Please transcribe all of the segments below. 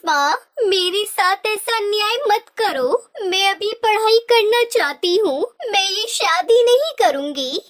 माँ, मेरे साथ ऐसा अन्याय मत करो। मैं अभी पढ़ाई करना चाहती हूँ। मैं ये शादी नहीं करूँगी।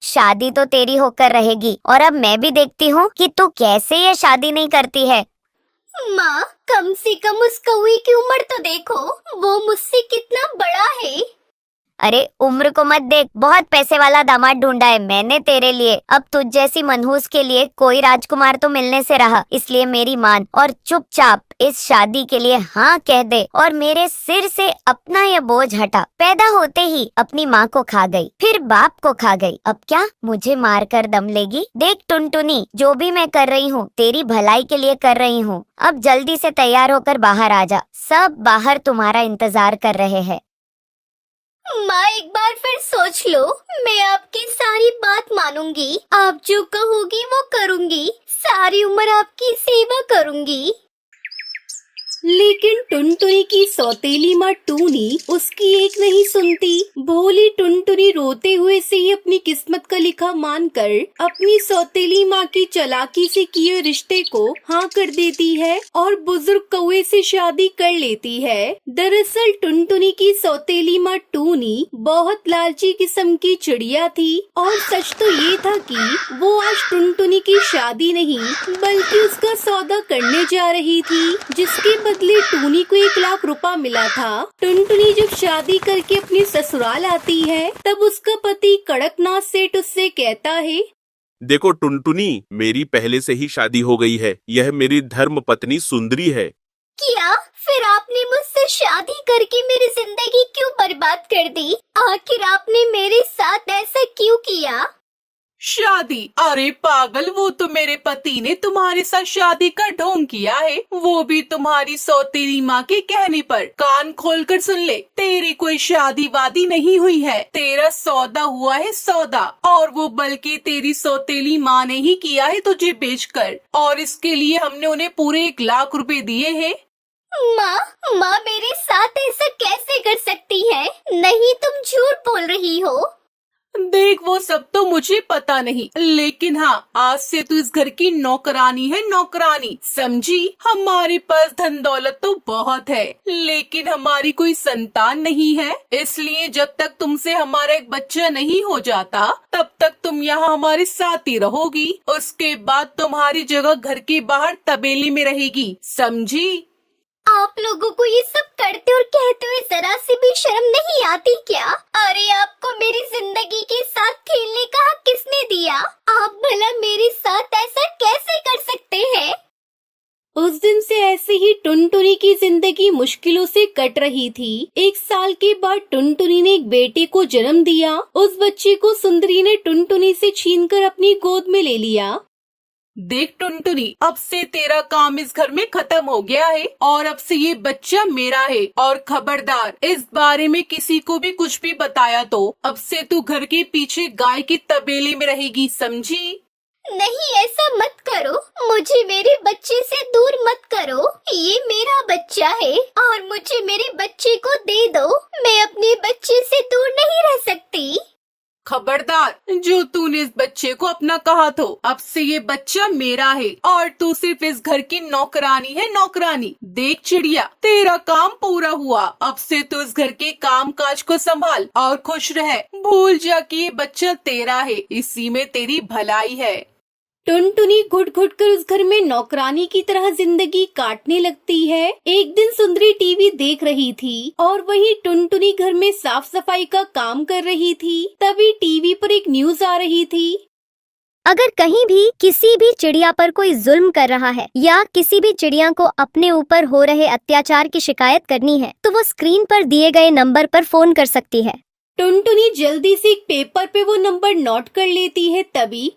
शादी तो तेरी होकर रहेगी, और अब मैं भी देखती हूँ कि तू कैसे ये शादी नहीं करती है। माँ, कम से कम उस कौवे की उम्र तो देखो, वो मुझसे कितना बड़ा है। अरे उम्र को मत देख, बहुत पैसे वाला दामाद ढूंढा है मैंने तेरे लिए। अब तुझ जैसी मनहूस के लिए कोई राजकुमार तो मिलने से रहा, इसलिए मेरी मान और चुपचाप इस शादी के लिए हाँ कह दे और मेरे सिर से अपना ये बोझ हटा। पैदा होते ही अपनी माँ को खा गई, फिर बाप को खा गई, अब क्या मुझे मार कर दम लेगी? देख टुनटुनी, जो भी मैं कर रही हूँ तेरी भलाई के लिए कर रही हूँ। अब जल्दी से तैयार होकर बाहर आ जा, सब बाहर तुम्हारा इंतजार कर रहे हैं। माँ, एक बार फिर सोच लो। मैं आपकी सारी बात मानूंगी। आप जो कहोगी वो करूंगी। सारी उम्र आपकी सेवा करूंगी। लेकिन टुनटुनी की सौतेली माँ टूनी उसकी एक नहीं सुनती। भोली टुनटुनी रोते हुए से ही अपनी किस्मत का लिखा मानकर अपनी सौतेली माँ की चालाकी से किए रिश्ते को हाँ कर देती है और बुजुर्ग कौवे से शादी कर लेती है। दरअसल टुनटुनी की सौतेली माँ टूनी बहुत लालची किस्म की चिड़िया थी और सच तो ये था कि वो आज टुनटुनी की शादी नहीं बल्कि उसका सौदा करने जा रही थी, जिसके बदले टूनी को 1 लाख रुपया मिला था। टुनटुनी जब शादी करके अपनी ससुराल आती है तब उसका पति कड़कनाथ सेठ उससे कहता है, देखो टुनटुनी, मेरी पहले से ही शादी हो गई है। यह मेरी धर्म पत्नी सुंदरी है। क्या फिर आपने मुझसे शादी करके मेरी जिंदगी क्यों बर्बाद कर दी? आखिर आपने मेरे साथ ऐसा क्यों किया? शादी? अरे पागल, वो तो मेरे पति ने तुम्हारे साथ शादी का ढोंग किया है, वो भी तुम्हारी सौतेली माँ के कहने पर। कान खोलकर सुन ले, तेरी कोई शादी वादी नहीं हुई है। तेरा सौदा हुआ है सौदा, और वो बल्कि तेरी सौतेली माँ ने ही किया है तुझे बेचकर, और इसके लिए हमने उन्हें पूरे 1 लाख रुपए दिए हैं। माँ मेरे साथ ऐसा कैसे कर सकती है? नहीं, तुम झूठ बोल रही हो। देख, वो सब तो मुझे पता नहीं, लेकिन हाँ, आज से तू इस घर की नौकरानी है, नौकरानी, समझी? हमारे पास धन दौलत तो बहुत है, लेकिन हमारी कोई संतान नहीं है, इसलिए जब तक तुमसे हमारा एक बच्चा नहीं हो जाता तब तक तुम यहाँ हमारे साथ ही रहोगी। उसके बाद तुम्हारी जगह घर के बाहर तबेले में रहेगी, समझी? आप लोगों को ये सब करते और कहते हुए जरा सी भी शर्म नहीं आती क्या? अरे आपको मेरी जिंदगी के साथ खेलने का हक किसने दिया? आप भला मेरे साथ ऐसा कैसे कर सकते हैं? उस दिन से ऐसे ही टुनटुनी की जिंदगी मुश्किलों से कट रही थी। 1 साल के बाद टुनटुनी ने एक बेटे को जन्म दिया। उस बच्चे को सुंदरी ने टुनटुनी से छीनकर अपनी गोद में ले लिया। देख टुनटुनी, अब से तेरा काम इस घर में खत्म हो गया है, और अब से ये बच्चा मेरा है, और खबरदार इस बारे में किसी को भी कुछ भी बताया तो अब से तू घर के पीछे गाय के तबेले में रहेगी, समझी? नहीं, ऐसा मत करो। मुझे मेरे बच्चे से दूर मत करो। ये मेरा बच्चा है और मुझे मेरे बच्चे को दे दो। मैं अपने बच्चे से दूर नहीं रह सकती। खबरदार, जो तूने इस बच्चे को अपना कहा तो अब से ये बच्चा मेरा है, और तू सिर्फ इस घर की नौकरानी है, नौकरानी। देख चिड़िया, तेरा काम पूरा हुआ। अब से तू इस घर के काम काज को संभाल और खुश रह। भूल जा कि ये बच्चा तेरा है, इसी में तेरी भलाई है। टुनटुनी घुट घुट कर उस घर में नौकरानी की तरह जिंदगी काटने लगती है। एक दिन सुंदरी टीवी देख रही थी और वहीं टुनटुनी घर में साफ सफाई का काम कर रही थी। तभी टीवी पर एक न्यूज आ रही थी। अगर कहीं भी किसी भी चिड़िया पर कोई जुल्म कर रहा है या किसी भी चिड़िया को अपने ऊपर हो रहे अत्याचार की शिकायत करनी है तो वो स्क्रीन पर दिए गए नंबर पर फोन कर सकती है। टुनटुनी जल्दी से एक पेपर पे वो नंबर नोट कर लेती है। तभी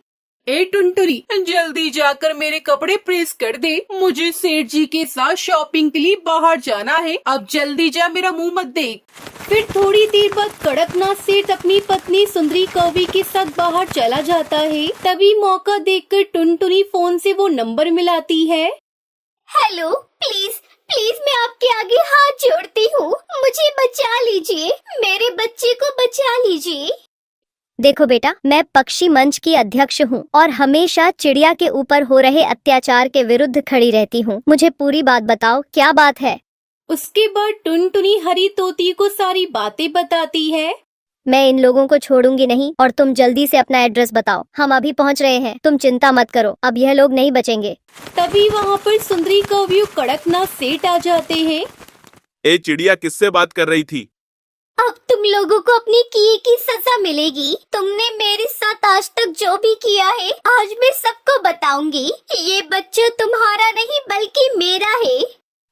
ए टुनटुनी, जल्दी जाकर मेरे कपड़े प्रेस कर दे, मुझे सेठ जी के साथ शॉपिंग के लिए बाहर जाना है। अब जल्दी जा, मेरा मुंह मत देख। फिर थोड़ी देर बाद कड़कनाथ सेठ अपनी पत्नी सुंदरी कौवी के साथ बाहर चला जाता है। तभी मौका देखकर टुनटुनी फोन से वो नंबर मिलाती है। हेलो, प्लीज प्लीज मैं आपके आगे हाथ जोड़ती हूँ, मुझे बचा लीजिए, मेरे बच्चे को बचा लीजिए। देखो बेटा, मैं पक्षी मंच की अध्यक्ष हूँ और हमेशा चिड़िया के ऊपर हो रहे अत्याचार के विरुद्ध खड़ी रहती हूँ। मुझे पूरी बात बताओ, क्या बात है? उसके बाद टुनटुनी हरी तोती को सारी बातें बताती है। मैं इन लोगों को छोड़ूंगी नहीं और तुम जल्दी से अपना एड्रेस बताओ। हम अभी पहुंच रहे हैं, तुम चिंता मत करो, अब यह लोग नहीं बचेंगे। तभी वहाँ पर सुंदरी कौवे कड़कनाथ सेठ आ जाते हैं। ए चिड़िया, किससे बात कर रही थी? अब तुम लोगों को अपने किए की सजा मिलेगी। तुमने मेरे साथ आज तक जो भी किया है, आज मैं सबको बताऊंगी। ये बच्चा तुम्हारा नहीं बल्कि मेरा है।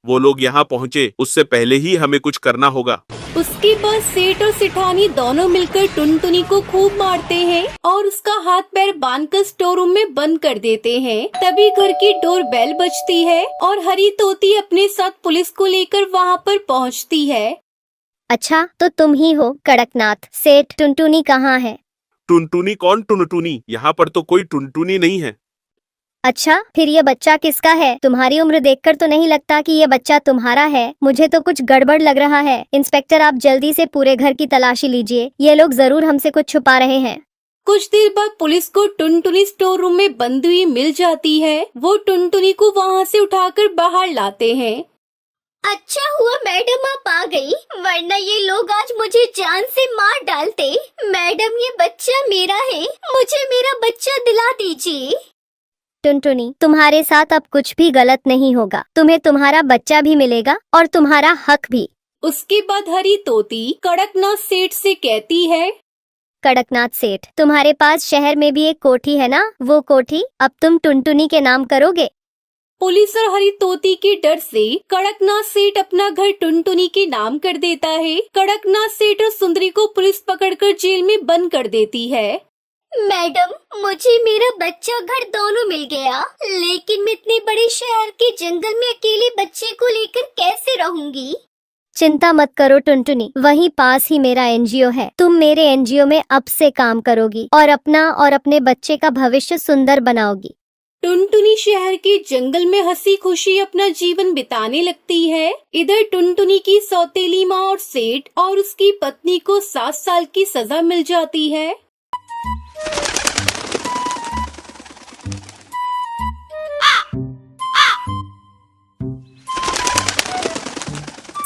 वो लोग यहाँ पहुँचे उससे पहले ही हमें कुछ करना होगा। उसके बाद सेठ और सिठानी दोनों मिलकर टुनटुनी को खूब मारते हैं और उसका हाथ पैर बांधकर स्टोर रूम में बंद कर देते हैं। तभी घर की डोर बेल बजती है और हरी तोती अपने साथ पुलिस को लेकर वहाँ पर पहुँचती है। अच्छा, तो तुम ही हो कड़कनाथ सेठ। टुनटुनी कहाँ है? टुनटुनी? कौन टुनटुनी? यहाँ पर तो कोई टुनटुनी नहीं है। अच्छा, फिर ये बच्चा किसका है? तुम्हारी उम्र देखकर तो नहीं लगता कि ये बच्चा तुम्हारा है। मुझे तो कुछ गड़बड़ लग रहा है। इंस्पेक्टर, आप जल्दी से पूरे घर की तलाशी लीजिए। ये लोग जरूर हमसे कुछ छुपा रहे हैं। कुछ देर बाद पुलिस को टुनटुनी स्टोर रूम में बंद हुई मिल जाती है। वो टुनटुनी को वहाँ से उठाकर बाहर लाते हैं। अच्छा हुआ मैडम आप आ गई, वरना ये लोग आज मुझे जान से मार डालते। मैडम, ये बच्चा मेरा है, मुझे मेरा बच्चा दिला दीजिए। टुनटुनी, तुम्हारे साथ अब कुछ भी गलत नहीं होगा। तुम्हें तुम्हारा बच्चा भी मिलेगा और तुम्हारा हक भी। उसके बाद हरी तोती कड़कनाथ सेठ से कहती है, कड़कनाथ सेठ, तुम्हारे पास शहर में भी एक कोठी है ना? वो कोठी अब तुम टुनटुनी के नाम करोगे? पुलिस और हरी तोती के डर से कड़कनाथ सेठ अपना घर टुनटुनी के नाम कर देता है। कड़कनाथ सेठ और सुंदरी को पुलिस पकड़कर जेल में बंद कर देती है। मैडम, मुझे मेरा बच्चा घर दोनों मिल गया, लेकिन मैं इतने बड़े शहर के जंगल में अकेले बच्चे को लेकर कैसे रहूंगी? चिंता मत करो टुनटुनी, वहीं पास ही मेरा एनजीओ है। तुम मेरे एनजीओ में अब से काम करोगी और अपना और अपने बच्चे का भविष्य सुंदर बनाओगी। टुनटुनी शहर के जंगल में हंसी खुशी अपना जीवन बिताने लगती है। इधर टुनटुनी की सौतेली माँ और सेठ और उसकी पत्नी को 7 साल की सजा मिल जाती है।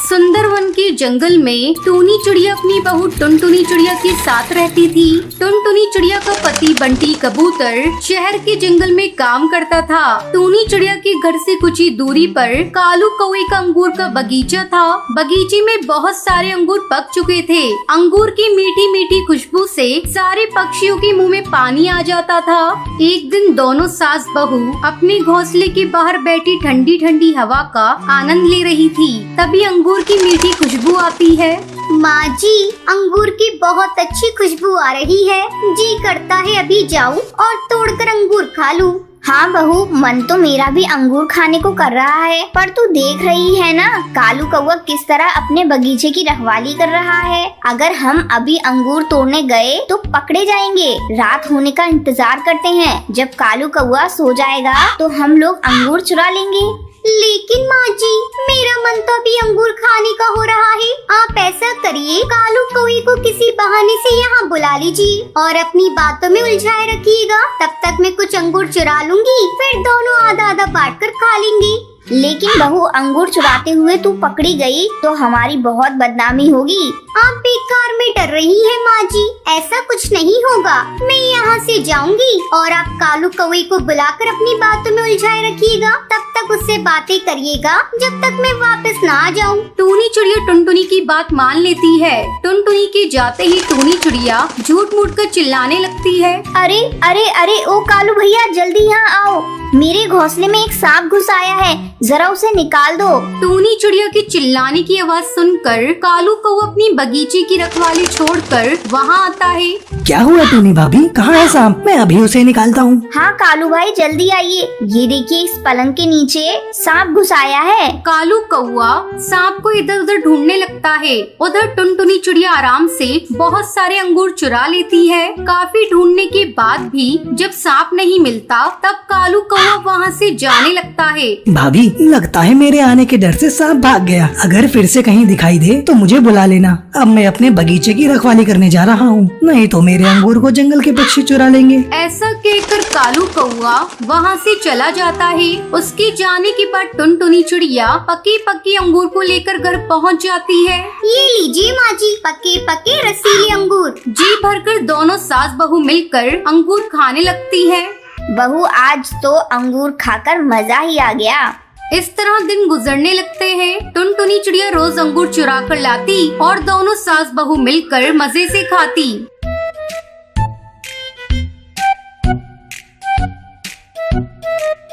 सुंदरवन के जंगल में टूनी चिड़िया अपनी बहू टुनटुनी चिड़िया के साथ रहती थी। टुनटुनी चिड़िया का पति बंटी कबूतर शहर के जंगल में काम करता था। टूनी चिड़िया के घर से कुछ ही दूरी पर कालू कौवे का अंगूर का बगीचा था। बगीचे में बहुत सारे अंगूर पक चुके थे। अंगूर की मीठी मीठी खुशबू से सारे पक्षियों के मुंह में पानी आ जाता था। एक दिन दोनों सास बहू अपने घोंसले के बाहर बैठी ठंडी ठंडी हवा का आनंद ले रही थी। तभी अंगूर की मीठी खुशबू आती है। माँ जी, अंगूर की बहुत अच्छी खुशबू आ रही है। जी करता है अभी जाऊं और तोड़कर अंगूर खा लूं। हाँ बहू, मन तो मेरा भी अंगूर खाने को कर रहा है, पर तू देख रही है ना कालू कौवा किस तरह अपने बगीचे की रखवाली कर रहा है। अगर हम अभी अंगूर तोड़ने गए तो पकड़े जाएंगे। रात होने का इंतजार करते हैं, जब कालू कौवा सो जाएगा तो हम लोग अंगूर चुरा लेंगे। लेकिन माँ जी, मेरा मन तो अभी अंगूर खाने का हो रहा है। आप ऐसा करिए, कालू कौवे को किसी बहाने से यहाँ बुला लीजिए और अपनी बातों में उलझाए रखिएगा। तब तक मैं कुछ अंगूर चुरा लूंगी, फिर दोनों आधा आधा बांट कर खा लेंगे। लेकिन बहू, अंगूर चुराते हुए तू पकड़ी गई तो हमारी बहुत बदनामी होगी। आप बेकार में डर रही हैं माँ जी, ऐसा कुछ नहीं होगा। मैं यहाँ से जाऊंगी और आप कालू कौवे को बुलाकर अपनी बातों में उलझाए रखिएगा। तब तक उससे बातें करिएगा जब तक मैं वापस ना आ जाऊँ। टूनी चिड़िया टुनटुनी की बात मान लेती है। टुनटुनी के जाते ही टूनी चिड़िया झूठ मूठ कर चिल्लाने लगती है, अरे अरे अरे, ओ कालू भैया, जल्दी यहाँ आओ। मेरे घोंसले में एक सांप घुस आया है, जरा उसे निकाल दो। टूनी चिड़िया की चिल्लाने की आवाज सुनकर कालू कौवा अपनी बगीचे की रखवाली छोड़कर वहाँ आता है। क्या हुआ टूनी भाभी, कहाँ है सांप? मैं अभी उसे निकालता हूँ। हाँ कालू भाई, जल्दी आइए। ये देखिए, इस पलंग के नीचे सांप घुस आया है। कालू कौवा सांप को इधर उधर ढूंढने लगता है। उधर टुनटुनी चिड़िया आराम से बहुत सारे अंगूर चुरा लेती है। काफी ढूंढने के बाद भी जब सांप नहीं मिलता, तब कालू कौवा वहाँ से जाने लगता है। भाभी, लगता है मेरे आने के डर से सांप भाग गया। अगर फिर से कहीं दिखाई दे तो मुझे बुला लेना। अब मैं अपने बगीचे की रखवाली करने जा रहा हूँ, नहीं तो मेरे अंगूर को जंगल के पक्षी चुरा लेंगे। ऐसा कहकर कालू कौआ वहाँ से चला जाता है। उसके जाने के बाद टुनटुनी चिड़िया पके पके अंगूर को लेकर घर पहुँच जाती है। ये लीजिए माँ जी, पके पके रसीले अंगूर। जी भरकर दोनों सास बहू मिलकर अंगूर खाने लगती है। बहू, आज तो अंगूर खाकर मजा ही आ गया। इस तरह दिन गुजरने लगते हैं। टुनटुनी चिड़िया रोज अंगूर चुरा कर लाती और दोनों सास बहू मिलकर मजे से खाती।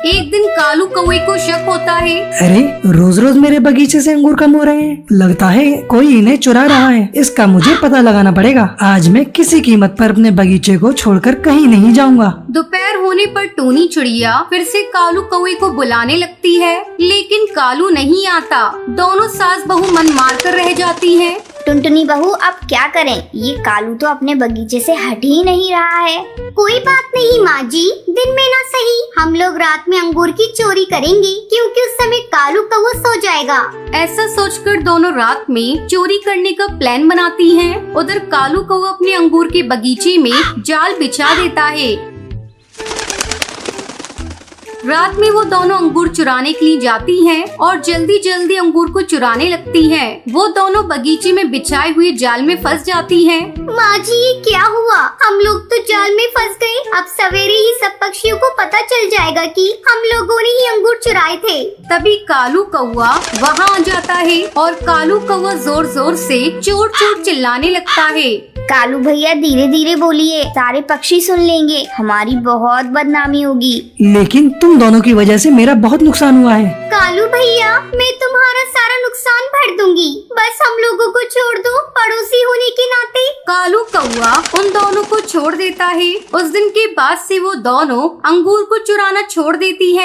एक दिन कालू कौवे को शक होता है। अरे रोज रोज मेरे बगीचे से अंगूर कम हो रहे हैं, लगता है कोई इन्हें चुरा रहा है। इसका मुझे पता लगाना पड़ेगा। आज मैं किसी कीमत पर अपने बगीचे को छोड़कर कहीं नहीं जाऊंगा। दोपहर होने पर टूनी चिड़िया फिर से कालू कौवे को बुलाने लगती है, लेकिन कालू नहीं आता। दोनों सास बहू मन मार कर रह जाती हैं। टुनटुनी बहू, अब क्या करें? ये कालू तो अपने बगीचे से हट ही नहीं रहा है। कोई बात नहीं माँ जी, दिन में ना सही हम लोग रात में अंगूर की चोरी करेंगे, क्योंकि उस समय कालू कौवा सो जाएगा। ऐसा सोचकर दोनों रात में चोरी करने का प्लान बनाती हैं। उधर कालू कौवा अपने अंगूर के बगीचे में जाल बिछा देता है। रात में वो दोनों अंगूर चुराने के लिए जाती हैं और जल्दी जल्दी अंगूर को चुराने लगती हैं। वो दोनों बगीचे में बिछाए हुए जाल में फंस जाती हैं। माँ जी, ये क्या हुआ? हम लोग तो जाल में फंस गए। अब सवेरे ही सब पक्षियों को पता चल जाएगा कि हम लोगों ने ही अंगूर चुराए थे। तभी कालू कौवा वहाँ आ जाता है और कालू कौवा जोर जोर से चोर चोर चिल्लाने लगता है। कालू भैया, धीरे धीरे बोलिए, सारे पक्षी सुन लेंगे, हमारी बहुत बदनामी होगी। लेकिन तुम दोनों की वजह से मेरा बहुत नुकसान हुआ है। कालू भैया, मैं तुम्हारा सारा नुकसान भर दूंगी, बस हम लोगों को छोड़ दो, पड़ोसी होने के नाते। कालू कौवा उन दोनों को छोड़ देता है। उस दिन के बाद से वो दोनों अंगूर को चुराना छोड़ देती है।